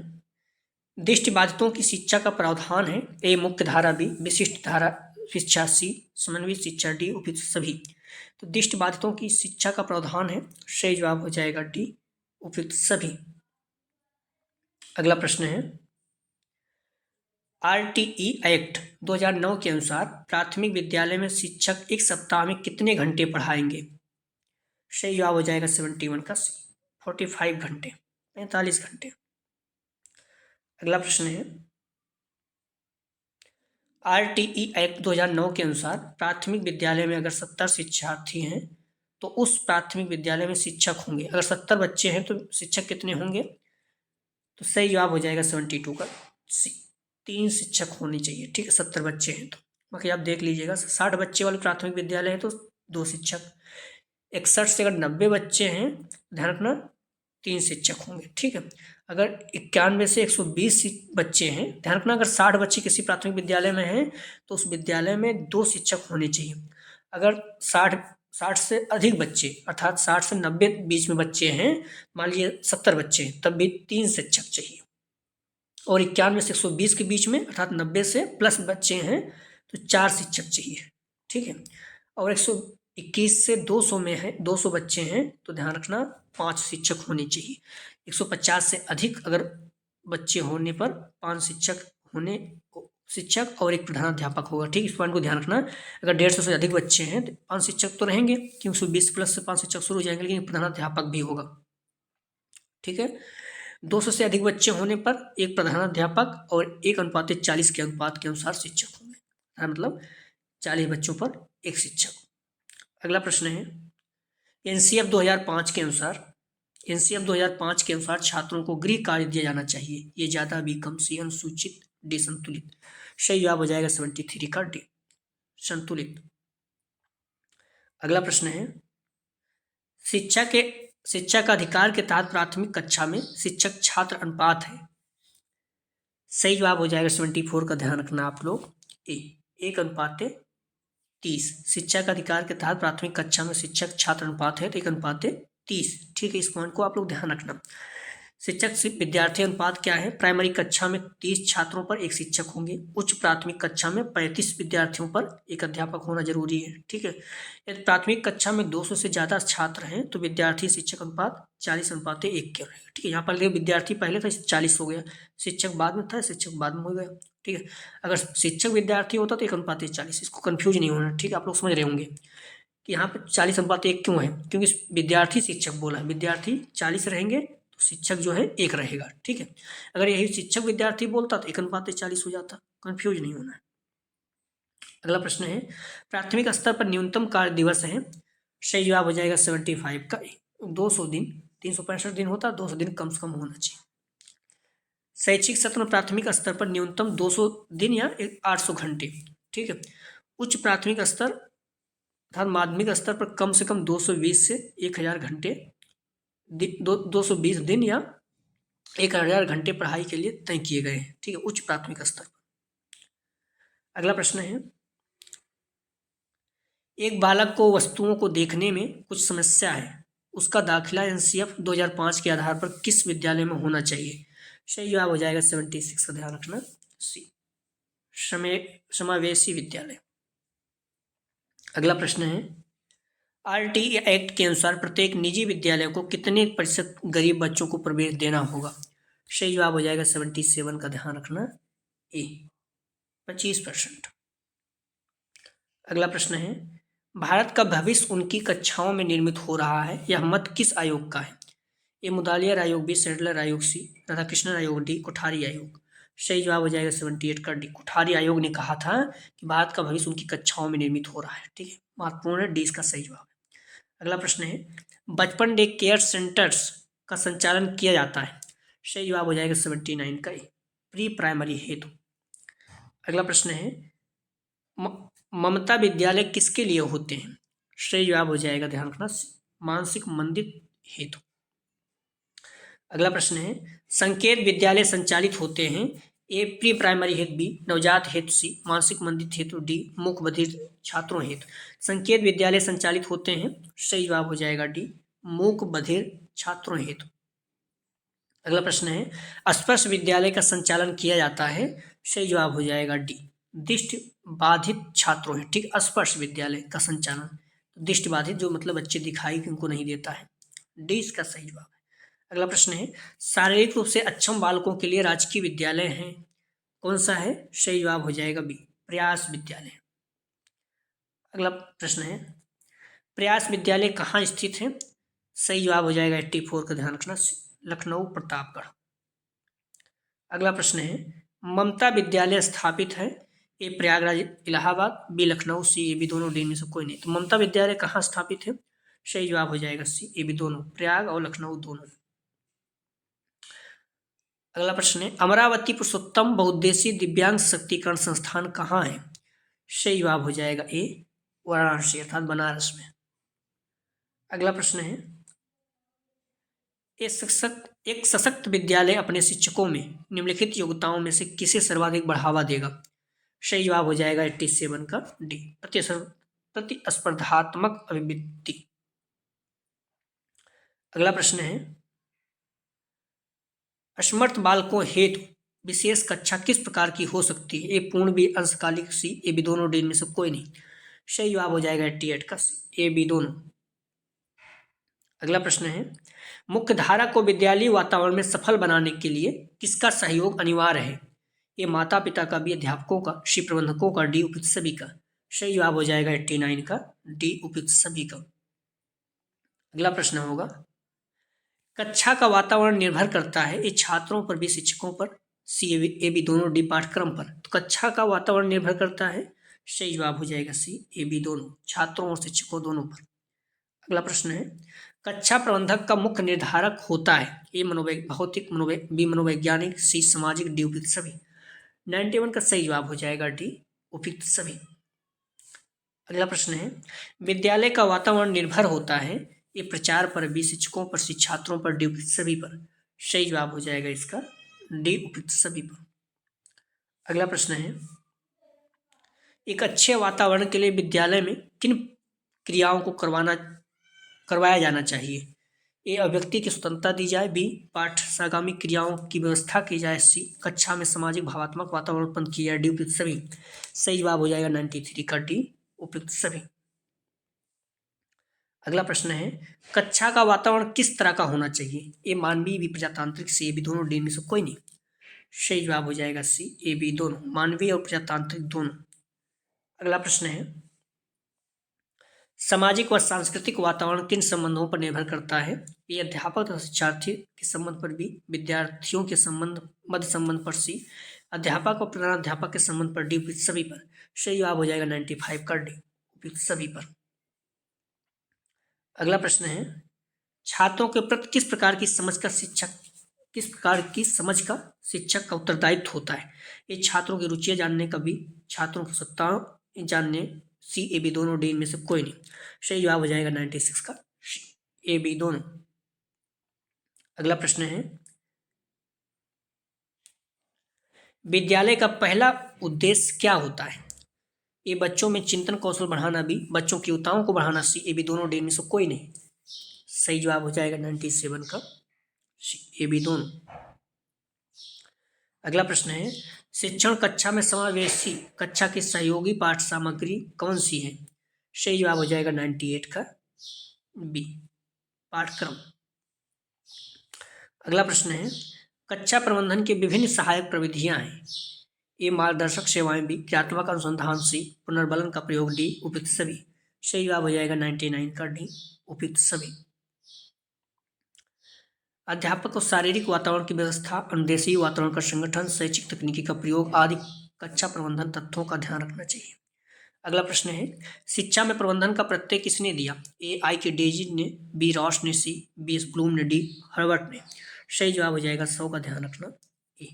दृष्टिबाधितों की शिक्षा का प्रावधान है ए मुख्य धारा, बी विशिष्ट धारा शिक्षा, सी समन्वित शिक्षा, डी उपयुक्त सभी। तो दृष्टिबाधितों की शिक्षा का प्रावधान है, सही जवाब हो जाएगा डी उपयुक्त सभी। अगला प्रश्न है आरटीई एक्ट 2009 के अनुसार प्राथमिक विद्यालय में शिक्षक एक सप्ताह में कितने घंटे पढ़ाएंगे? सही जवाब हो जाएगा 71 का सी, 45 घंटे, 45 घंटे। अगला प्रश्न है आरटीई एक्ट 2009 के अनुसार प्राथमिक विद्यालय में अगर 70 शिक्षार्थी हैं तो उस प्राथमिक विद्यालय में शिक्षक होंगे, अगर 70 बच्चे हैं तो शिक्षक कितने होंगे? तो सही जवाब हो जाएगा 72 का सी, 3 शिक्षक होने चाहिए। ठीक है, 70 बच्चे हैं तो बाकी आप देख लीजिएगा। 60 बच्चे वाले प्राथमिक विद्यालय है तो 2 शिक्षक, 61 से अगर 90 बच्चे हैं ध्यान रखना 3 शिक्षक होंगे। ठीक है, अगर 91 से 120 बच्चे हैं ध्यान रखना, अगर 60 बच्चे किसी प्राथमिक विद्यालय में हैं तो उस विद्यालय में 2 शिक्षक होने चाहिए। अगर 60 से अधिक बच्चे अर्थात 60 से 90 बीच में बच्चे हैं, मान लीजिए 70 बच्चे हैं, तब भी 3 शिक्षक चाहिए। और 91 से 120 के बीच में अर्थात 90 से प्लस बच्चे हैं तो 4 शिक्षक चाहिए। ठीक है, और 121 से 200 में है, 200 बच्चे हैं तो ध्यान रखना 5 शिक्षक होने चाहिए। 150 से अधिक अगर बच्चे होने पर 5 शिक्षक और एक प्रधानाध्यापक होगा। ठीक, इस पॉइंट को ध्यान रखना। अगर 150 से अधिक बच्चे हैं तो 5 शिक्षक तो रहेंगे क्योंकि 120 प्लस से 5 शिक्षक शुरू हो जाएंगे, लेकिन प्रधानाध्यापक भी होगा। ठीक है, 200 से अधिक बच्चे होने पर एक प्रधानाध्यापक और 1:40 के अनुपात के अनुसार शिक्षक होंगे, मतलब 40 बच्चों पर एक शिक्षक। अगला प्रश्न है एनसीएफ 2005 के अनुसार छात्रों को गृह कार्य दिया जाना चाहिए, ये ज्यादा, बी कम, सी अनुसूचित, डी संतुलित। सही जवाब हो जाएगा 73 का डी संतुलित। अगला प्रश्न है शिक्षा का अधिकार के तहत प्राथमिक कक्षा में शिक्षक छात्र अनुपात है। सही जवाब हो जाएगा 74 का, ध्यान रखना आप लोग, ए 1:30। शिक्षा का अधिकार के तहत प्राथमिक कक्षा में शिक्षक छात्र अनुपात है तो 1:30। ठीक है, इस पॉइंट को आप लोग ध्यान रखना। शिक्षक से विद्यार्थी अनुपात क्या है? प्राइमरी कक्षा में 30 छात्रों पर एक शिक्षक होंगे, उच्च प्राथमिक कक्षा में 35 विद्यार्थियों पर एक अध्यापक होना जरूरी है। ठीक है, यदि प्राथमिक कक्षा में 200 से ज़्यादा छात्र हैं तो विद्यार्थी शिक्षक अनुपात 40:1 के रहेगा। ठीक है, यहाँ पर विद्यार्थी पहले था 40 हो गया, शिक्षक बाद में था, शिक्षक बाद में हो गया। ठीक है, अगर शिक्षक विद्यार्थी होता तो 1:40, इसको कन्फ्यूज नहीं होना। ठीक है, आप लोग समझ रहे होंगे कि यहाँ पर 40:1 क्यों है, क्योंकि विद्यार्थी शिक्षक बोला है, विद्यार्थी 40 रहेंगे तो शिक्षक जो है 1 रहेगा। ठीक है, अगर यही शिक्षक विद्यार्थी बोलता तो 1:40 हो जाता, कंफ्यूज नहीं होना है। अगला प्रश्न है प्राथमिक स्तर पर न्यूनतम कार्य दिवस है। सही जवाब हो जाएगा 75 का 200 दिन, 365 दिन होता, 200 दिन कम से कम होना चाहिए। शैक्षिक सत्र में प्राथमिक स्तर पर न्यूनतम 200 दिन या 800 घंटे। ठीक है, उच्च प्राथमिक स्तर अर्थात माध्यमिक स्तर पर कम से कम 220 से 1000 घंटे 220 दिन या 1000 घंटे पढ़ाई के लिए तय किए गए हैं। ठीक है, उच्च प्राथमिक स्तर पर। अगला प्रश्न है एक बालक को वस्तुओं को देखने में कुछ समस्या है, उसका दाखिला एनसीएफ 2005 के आधार पर किस विद्यालय में होना चाहिए? सही जवाब हो जाएगा 76 का, ध्यान रखना, सी समावेशी विद्यालय। अगला प्रश्न है आरटीई एक्ट के अनुसार प्रत्येक निजी विद्यालय को कितने प्रतिशत गरीब बच्चों को प्रवेश देना होगा? सही जवाब हो जाएगा 77 का, ध्यान रखना, ए 25%। अगला प्रश्न है भारत का भविष्य उनकी कक्षाओं में निर्मित हो रहा है, यह मत किस आयोग का है? ए मुदालियर आयोग, बी सेडलर आयोग, सी राधाकृष्णन आयोग, डी कोठारी आयोग। सही जवाब हो जाएगा 78 का डी कोठारी आयोग ने कहा था कि भारत का भविष्य उनकी कक्षाओं में निर्मित हो रहा है। ठीक है, महत्वपूर्ण है, डी इसका सही जवाब है। अगला प्रश्न है बचपन डे केयर सेंटर्स का संचालन किया जाता है। सही जवाब हो जाएगा 79 का, प्री प्राइमरी हेतु। अगला प्रश्न है ममता विद्यालय किसके लिए होते हैं? सही जवाब हो जाएगा, ध्यान रखना, मानसिक मंदित हेतु। अगला प्रश्न है संकेत विद्यालय संचालित होते हैं, ए प्री प्राइमरी हेतु, बी नवजात हेतु, सी मानसिक मंदित हेतु, डी मूक बधिर छात्रों हेतु। संकेत विद्यालय संचालित होते हैं, सही जवाब हो जाएगा डी मूक बधिर छात्रों हेतु। अगला प्रश्न है स्पर्श विद्यालय का संचालन किया जाता है, सही जवाब हो जाएगा डी, दृष्टि बाधित छात्रों है, ठीक, स्पर्श विद्यालय का संचालन, दृष्टि बाधित जो मतलब बच्चे दिखाई उनको नहीं देता है, डी इसका सही जवाब है। अगला प्रश्न है शारीरिक रूप से अक्षम बालकों के लिए राजकीय विद्यालय है, कौन सा है, सही जवाब हो जाएगा बी, प्रयास विद्यालय। अगला प्रश्न है प्रयास विद्यालय कहाँ स्थित है, सही जवाब हो जाएगा 84 का ध्यान रखना, लखनऊ प्रतापगढ़। अगला प्रश्न है ममता विद्यालय स्थापित है, A Prayagraj Allahabad, B Lucknow, C A B दोनों, डी में से कोई नहीं। तो ममता विद्यालय कहाँ स्थापित है, सही जवाब हो जाएगा सी ए बी दोनों, प्रयाग और लखनऊ दोनों। अगला प्रश्न है अमरावती पुरुषोत्तम बहुउद्देशीय दिव्यांग सशक्तिकरण संस्थान कहाँ है, सही जवाब हो जाएगा ए, वाराणसी अर्थात बनारस में। अगला प्रश्न है एक सशक्त विद्यालय अपने शिक्षकों में निम्नलिखित योग्यताओं में से किसे सर्वाधिक बढ़ावा देगा, सही जवाब हो जाएगा 87 का डी, प्रतिस्पर्धात्मक अभिवृद्धि। अगला प्रश्न है असमर्थ बालकों हेतु विशेष कक्षा किस प्रकार की हो सकती है, ए पूर्ण बी अंशकालिक, सी ए बी दोनों, डी में से कोई नहीं, सही जवाब हो जाएगा 88 का सी, ए बी दोनों। अगला प्रश्न है मुख्य धारा को विद्यालय वातावरण में सफल बनाने के लिए किसका सहयोग अनिवार्य है, ये माता पिता का, भी अध्यापकों का, सी प्रबंधकों का, डी उपयुक्त सभी का, सही जवाब हो जाएगा 89 का डी, उपयुक्त सभी का। अगला प्रश्न होगा कक्षा का वातावरण निर्भर करता है, ये छात्रों पर भी शिक्षकों पर, सी ए बी दोनों, डी पाठ्यक्रम पर। तो कक्षा का वातावरण निर्भर करता है, सही जवाब हो जाएगा सी ए बी दोनों, छात्रों और शिक्षकों दोनों पर। अगला प्रश्न है कक्षा प्रबंधक का मुख्य निर्धारक होता है, ए भौतिक बी मनोवैज्ञानिक, सी सामाजिक, डी उपयुक्त सभी। 91 का सही जवाब हो जाएगा डी, उपयुक्त सभी। अगला प्रश्न है विद्यालय का वातावरण निर्भर होता है, ये प्रचार पर, बी शिक्षकों पर, सी छात्रों पर, डी उपयुक्त सभी पर, सही जवाब हो जाएगा इसका डी, उपयुक्त सभी पर। अगला प्रश्न है एक अच्छे वातावरण के लिए विद्यालय में किन क्रियाओं को करवाया जाना चाहिए, ए अभिव्यक्ति की स्वतंत्रता दी जाए, बी पाठ्यसागामी क्रियाओं की व्यवस्था की जाए, सी कक्षा में सामाजिक भावात्मक वातावरण उत्पन्न किया जाए, डी उपयुक्त सभी। सही जवाब हो जाएगा 93 का डी, उपयुक्त सभी। अगला प्रश्न है कक्षा का वातावरण किस तरह का होना चाहिए, ए मानवीय, बी प्रजातांत्रिक, सी ए बी दोनों, डी में से कोई नहीं, सही जवाब हो जाएगा सी ए बी दोनों, मानवीय और प्रजातांत्रिक दोनों। अगला प्रश्न है सामाजिक व सांस्कृतिक वातावरण किन संबंधों पर निर्भर करता है, ये अध्यापक और शिक्षार्थी के संबंध पर, भी विद्यार्थियों के मध्य संबंध पर, सी अध्यापक और प्रधानाध्यापक के संबंध पर, डी उपयुक्त सभी पर, सही जवाब हो जाएगा 95 का डी, उपयुक्त सभी पर। अगला प्रश्न है छात्रों के प्रति किस प्रकार की समझ का शिक्षक का उत्तरदायित्व होता है, ये छात्रों की रुचियां जानने का, भी छात्रों की सत्ताएं जानने, सी ए बी दोनों, डी में से कोई नहीं, सही जवाब हो जाएगा 96 का ए बी दोनों। अगला प्रश्न है विद्यालय का पहला उद्देश्य क्या होता है, ये बच्चों में चिंतन कौशल बढ़ाना, भी बच्चों की क्षमताओं को बढ़ाना, सी ए बी दोनों, डी में से कोई नहीं, सही जवाब हो जाएगा 97 का सी ए बी दोनों। अगला प्रश्न है शिक्षण कक्षा में समावेशी कक्षा की सहयोगी पाठ सामग्री कौन सी है, सही जवाब हो जाएगा 98 का बी, पाठ्यक्रम। अगला प्रश्न है कक्षा प्रबंधन के विभिन्न सहायक प्रविधियां हैं, ए मार्गदर्शक सेवाएं, बी क्रियात्मक अनुसंधान, सी पुनर्बलन का प्रयोग, डी उपयुक्त सभी। सही जवाब हो जाएगा 99 का डी, उपयुक्त सभी। अध्यापक और शारीरिक वातावरण की व्यवस्था, अनुदेशीय वातावरण का संगठन, शैक्षिक तकनीकी का प्रयोग आदि कक्षा प्रबंधन तथ्यों का ध्यान रखना चाहिए। अगला प्रश्न है शिक्षा में प्रबंधन का प्रत्यय किसने दिया, ए आई के डेजी ने, बी रॉस ने, सी बी एस ब्लूम ने, डी हर्बर्ट ने। सही जवाब हो जाएगा 100 का ध्यान रखना ए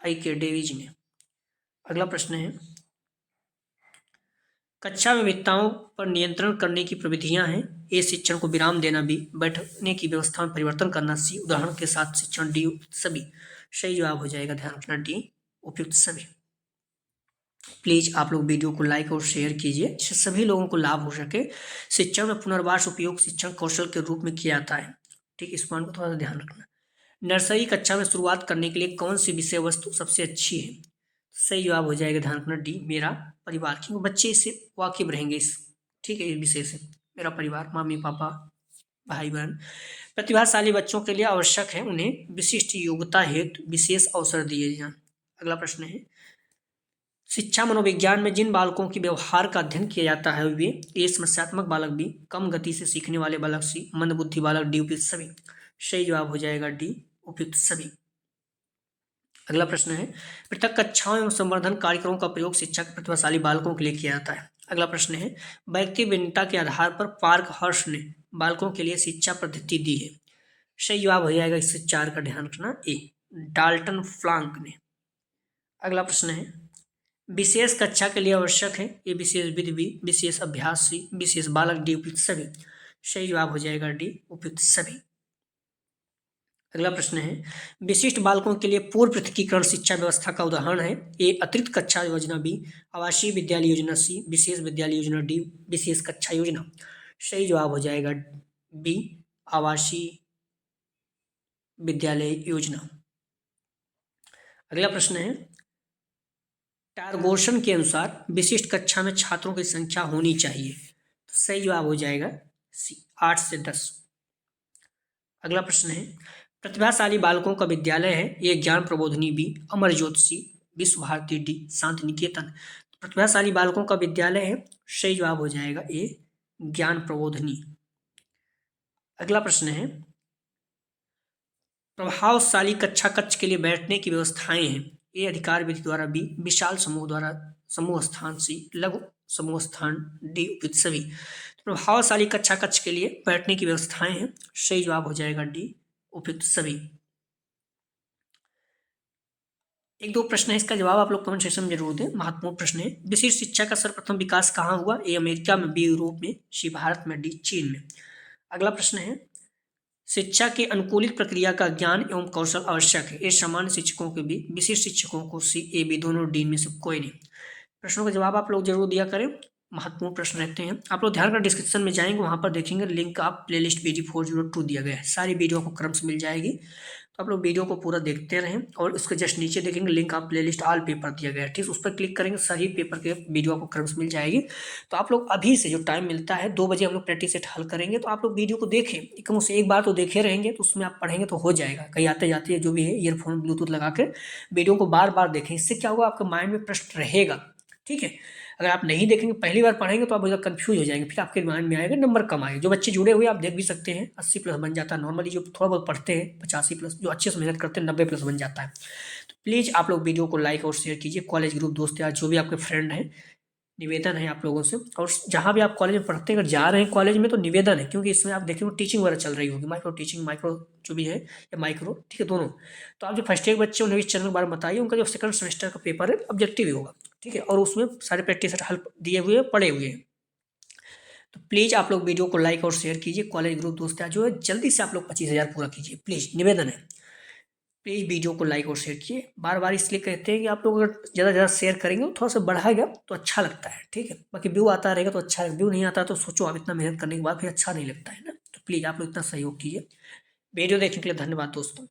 आई के डेविज ने। अगला प्रश्न है कक्षा विविधताओं पर नियंत्रण करने की प्रविधियां हैं, ए शिक्षण को विराम देना, बी बैठने की व्यवस्था में परिवर्तन करना, सी उदाहरण के साथ शिक्षण, डी सभी। सही जवाब हो जाएगा ध्यान रखना डी उपयुक्त सभी। प्लीज आप लोग वीडियो को लाइक और शेयर कीजिए जिससे सभी लोगों को लाभ हो सके। शिक्षण में पुनर्वास उपयोग शिक्षण कौशल के रूप में किया जाता है, ठीक, इस पॉइंट को थोड़ा सा ध्यान रखना। नर्सरी कक्षा में शुरुआत करने के लिए कौन सी विषय वस्तु सबसे अच्छी है? सही जवाब हो जाएगा, ध्यान रखना, डी, मेरा परिवार, क्योंकि बच्चे इससे वाकिफ रहेंगे इस, ठीक है, इस विषय से। मेरा परिवार, मम्मी पापा, भाई बहन। प्रतिभाशाली बच्चों के लिए आवश्यक है उन्हें विशिष्ट योग्यता हेतु विशेष अवसर दिए जाएं। अगला प्रश्न है, शिक्षा मनोविज्ञान में जिन बालकों की व्यवहार का अध्ययन किया जाता है वे ए समस्यात्मक बालक, बी कम गति से सीखने वाले बालक, सी मंदबुद्धि बालक, डी उपयुक्त सभी। सही जवाब हो जाएगा डी, उपयुक्त सभी। अगला प्रश्न है, पृथक कक्षाओं एवं संवर्धन कार्यक्रमों का प्रयोग शिक्षा के प्रतिभाशाली बालकों के लिए किया जाता है। अगला प्रश्न है, व्यक्ति भिन्नता के आधार पर पार्क हर्ष ने बालकों के लिए शिक्षा पद्धति दी है। सही जवाब हो जाएगा इससे 4 का, ध्यान रखना, ए डाल्टन फ्लांक ने। अगला प्रश्न है, विशेष कक्षा के लिए आवश्यक है ये विशेष विधि, बी विशेष अभ्यास, सी विशेष बालक, डी उपयुक्त सभी। सही जवाब हो जाएगा डी, उपयुक्त सभी। अगला प्रश्न है, विशिष्ट बालकों के लिए पूर्व पृथकीकरण शिक्षा व्यवस्था का उदाहरण है ए अतिरिक्त कक्षा योजना, बी आवासीय विद्यालय योजना, सी विशेष विद्यालय योजना, डी विशेष कक्षा योजना। सही जवाब हो जाएगा बी आवासीय विद्यालय योजना। अगला प्रश्न है, टारगोशन के अनुसार विशिष्ट कक्षा में छात्रों की संख्या होनी चाहिए। तो सही जवाब हो जाएगा सी 8 से 10। अगला प्रश्न है, प्रतिभाशाली बालकों का विद्यालय है ये ज्ञान प्रबोधिनी, बी अमर ज्योति, सी विश्व भारती, डी शांति निकेतन। प्रतिभाशाली बालकों का विद्यालय है, सही जवाब हो जाएगा ए ज्ञान प्रबोधिनी। अगला प्रश्न है, प्रभावशाली कक्षा कक्ष के लिए बैठने की व्यवस्थाएं हैं ए अधिकार विधि द्वारा, बी विशाल समूह द्वारा समूह स्थान, सी लघु समूह स्थान, डी उपयुक्त सभी। प्रभावशाली कक्षा कक्ष के लिए बैठने की व्यवस्थाएं हैं, सही जवाब हो जाएगा डी उपयुक्त सभी। एक दो प्रश्न है, इसका जवाब आप लोग कमेंट सेक्शन में जरूर दें, महत्वपूर्ण प्रश्न है। विशिष्ट शिक्षा का सर्वप्रथम विकास कहाँ हुआ? ए अमेरिका में, बी यूरोप में, सी भारत में, डी चीन में। अगला प्रश्न है, शिक्षा के अनुकूलित प्रक्रिया का ज्ञान एवं कौशल आवश्यक है ए सामान्य शिक्षकों के भी, विशिष्ट शिक्षकों को, सी ए बी दोनों, डी में से कोई नहीं। प्रश्नों का जवाब आप लोग जरूर दिया करें, महत्वपूर्ण प्रश्न रहते हैं। आप लोग ध्यान कर डिस्क्रिप्शन में जाएंगे, वहां पर देखेंगे लिंक आप प्लेलिस्ट BD402 दिया गया है, सारी वीडियो को क्रम से मिल जाएगी। तो आप लोग वीडियो को पूरा देखते रहें और उसके जस्ट नीचे देखेंगे लिंक आप प्लेलिस्ट ऑल पेपर दिया गया है, ठीक, उस पर क्लिक करेंगे, सारी पेपर के वीडियो आपको क्रम से मिल जाएगी। तो आप लोग अभी से जो टाइम मिलता है 2 बजे हम लोग प्रैक्टिस सेट हल करेंगे, तो आप लोग वीडियो को देखें, कम से एक बार तो देखे रहेंगे, तो उसमें आप पढ़ेंगे तो हो जाएगा। कहीं आते जाते जो भी है ईयरफोन ब्लूटूथ लगा के वीडियो को बार बार देखें, इससे क्या होगा, आपके माइंड में प्रश्न रहेगा, ठीक है। अगर आप नहीं देखेंगे, पहली बार पढ़ेंगे तो आप बहुत कंफ्यूज हो जाएंगे, फिर आपके माइंड में आएगा, नंबर कम आएगा। जो बच्चे जुड़े हुए आप देख भी सकते हैं 80+ बन जाता है नॉर्मली, जो थोड़ा बहुत पढ़ते हैं 85+, जो अच्छे से मेहनत करते हैं 90+ बन जाता है। तो प्लीज़ आप लोग वीडियो को लाइक और शेयर कीजिए, कॉलेज ग्रुप दोस्त या जो भी आपके फ्रेंड हैं, निवेदन है आप लोगों से। और जहाँ भी आप कॉलेज में पढ़ते हैं, अगर जा रहे हैं कॉलेज में तो निवेदन है, क्योंकि इसमें आप देखेंगे टीचिंग वगैरह चल रही होगी, माइक्रो टीचिंग, माइक्रो जो भी है या माइक्रो, ठीक है, दोनों। तो आप जो फर्स्ट ईयर बच्चे उन्हें इस चैनल के बारे में बताइए, उनका जो सेकंड सेमेस्टर का पेपर है ऑब्जेक्टिव ही होगा, ठीक है, और उसमें सारे प्रैक्टिस हल दिए हुए पड़े हुए हैं। तो प्लीज़ आप लोग वीडियो को लाइक और शेयर कीजिए, कॉलेज ग्रुप दोस्त जो है जल्दी से आप लोग 25,000 पूरा कीजिए, प्लीज़ निवेदन है। प्लीज़ वीडियो को लाइक और शेयर कीजिए, बार बार इसलिए कहते हैं कि आप लोग अगर ज़्यादा ज़्यादा शेयर करेंगे तो थोड़ा सा बढ़ाएगा तो अच्छा लगता है, ठीक है। बाकी व्यू आता रहेगा तो अच्छा है, व्यू नहीं आता तो सोचो आप इतना मेहनत करने के बाद फिर अच्छा नहीं लगता है ना। तो प्लीज़ आप लोग इतना सहयोग कीजिए। वीडियो देखने के लिए धन्यवाद दोस्तों।